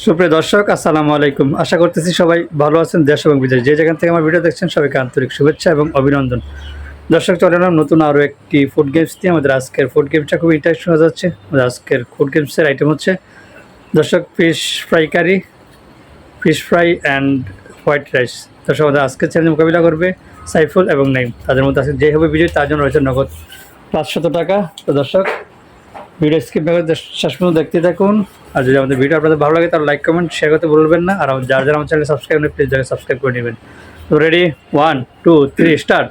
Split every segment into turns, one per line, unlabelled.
সুপ্রিয় দর্শক, আসসালামু আলাইকুম। আশা করতেছি সবাই ভালো আছেন। দেশ এবং বিদেশ যে যেখান থেকে আমার ভিডিও দেখছেন সবাইকে আন্তরিক শুভেচ্ছা এবং অভিনন্দন। দর্শক, চলে এলাম নতুন আরও একটি ফুড গেমস দিয়ে। আমাদের আজকের ফুড গেমসটা খুব ইন্টারেস্টিং হয়ে যাচ্ছে। আমাদের আজকের ফুড গেমসের আইটেম হচ্ছে দর্শক fish fry curry, fish fry and white rice. দর্শক, আমাদের আজকের চ্যালেঞ্জ মোকাবিলা করবে সাইফুল এবং নাইম। তাদের মধ্যে আজকে যে হবে বিজয়ী তার জন্য রয়েছে নগদ 500 টাকা। তো দর্শক, ভিডিও স্কিপ না করে শেষ পর্যন্ত দেখতে থাকুন। আর যদি আমাদের ভিডিও আপনাদের ভালো লাগে তাহলে লাইক কমেন্ট শেয়ার করতে ভুলবেন না। আর যারা যারা আমার চ্যানেল সাবস্ক্রাইব নেই প্লিজ যারা সাবস্ক্রাইব করে নেবেন। তো রেডি, 1 2 3 স্টার্ট।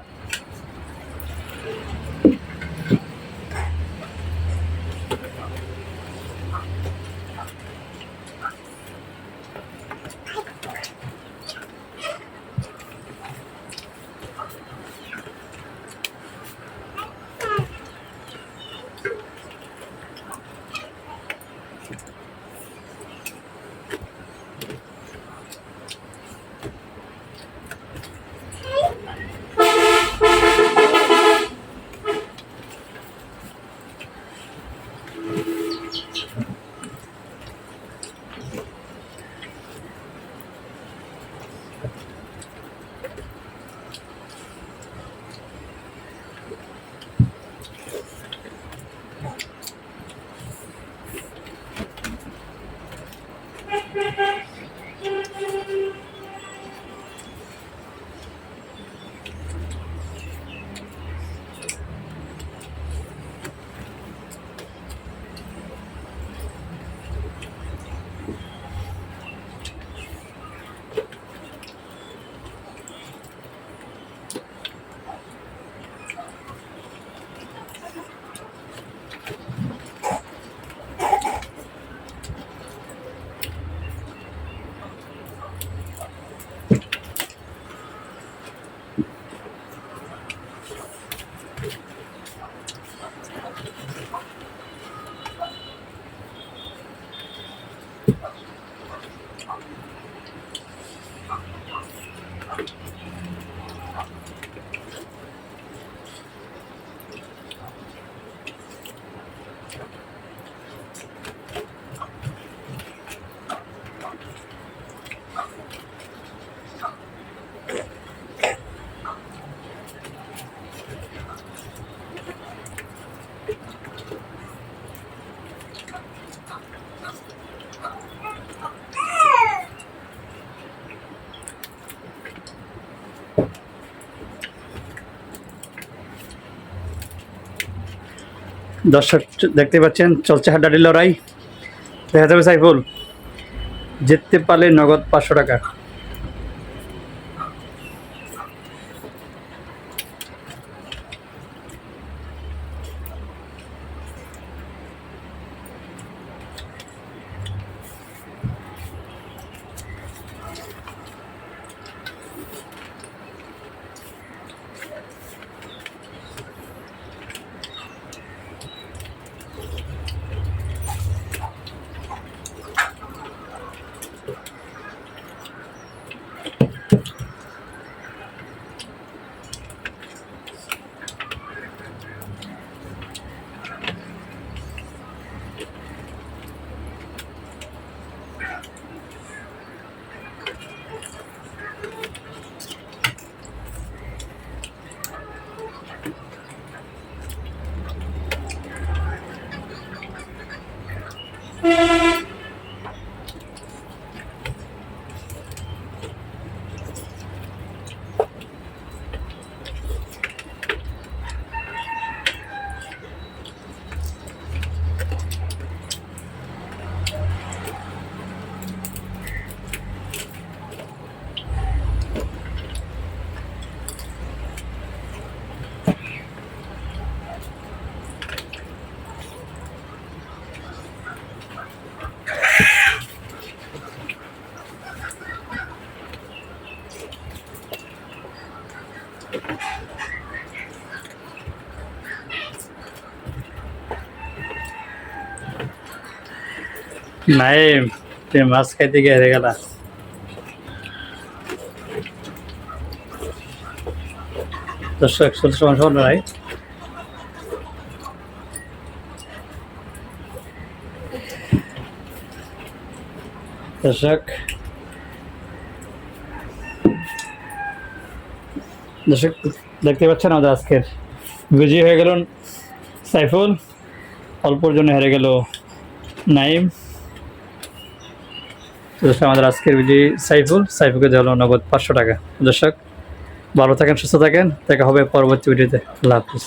দর্শক দেখতে পাচ্ছেন চলছে হাড্ডাহাড্ডি লড়াই। দেখা যাবে সাইফুল জিততে পারলে নগদ 500 টাকা। নাইম, তুমি মাছ খাইতে গিয়ে হেরে গেলা। দর্শক, চলছে সমান সমান লড়াই। দর্শক দর্শক দেখতে পাচ্ছেন আমাদের আজকের বিজয়ী হয়ে গেল সাইফুল, অল্পর জন্য হেরে গেল নাইম। দর্শক আমাদের আজকের বিজয়ী সাইফুলকে দেওয়া হলো নগদ 500 টাকা। দর্শক ভালো থাকেন, সুস্থ থাকেন, দেখা হবে পরবর্তী ভিডিওতে। আল্লাহ হাফিজ।